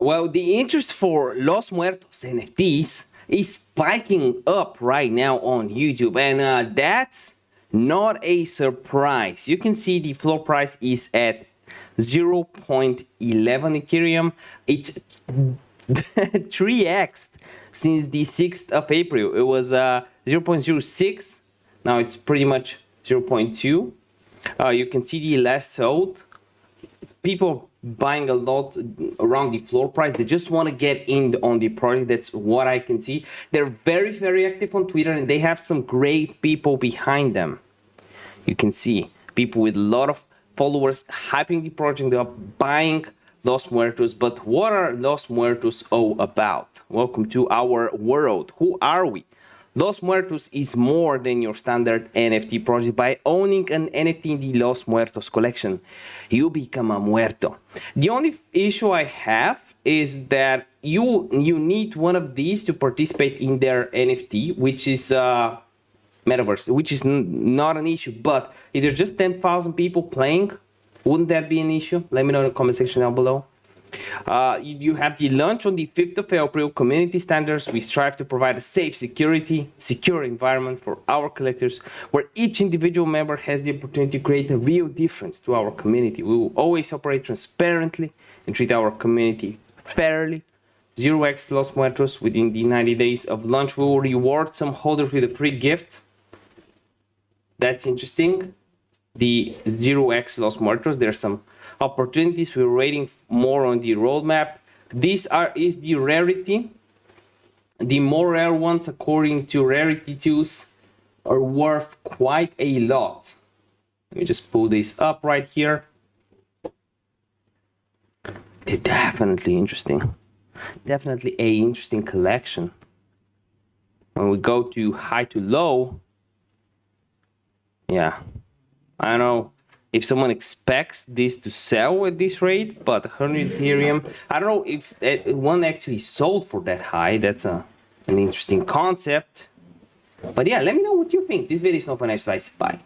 Well, the interest for Los Muertos NFTs is spiking up right now on YouTube, and that's not a surprise. You can see the floor price is at 0.11 Ethereum. It's 3x since the 6th of April. It was 0.06. Now it's pretty much 0.2. You can see the last sold. People buying a lot around the floor price. They just want to get in on the project. That's what I can see. They're very active on Twitter, and they have some great people behind them. You can see people with a lot of followers hyping the project up, buying Los Muertos. But what are Los Muertos all about? Welcome to our world. Who are we? Los Muertos is more than your standard NFT project. By owning an NFT in the Los Muertos collection, you become a muerto. The only issue I have is that you need one of these to participate in their NFT, which is Metaverse, which is not an issue. But if there's just 10,000 people playing, wouldn't that be an issue? Let me know in the comment section down below. You have the launch on the 5th of April. Community standards. We strive to provide a safe, secure environment for our collectors, where each individual member has the opportunity to create a real difference to our community. We will always operate transparently and treat our community fairly. 0x Los Muertos. Within the 90 days of launch, we will reward some holders with a free gift. That's interesting. The 0x Los Muertos. There's some opportunities. We're waiting more on the roadmap. This is the rarity. The more rare ones, according to Rarity Tools, are worth quite a lot. Let me just pull this up right here. They're definitely interesting. Definitely a interesting collection. When we go to high to low, yeah, I don't know if someone expects this to sell at this rate, but 100 Ethereum, I don't know if one actually sold for that high. That's an interesting concept. But yeah, let me know what you think. This video is not financial advice. Bye.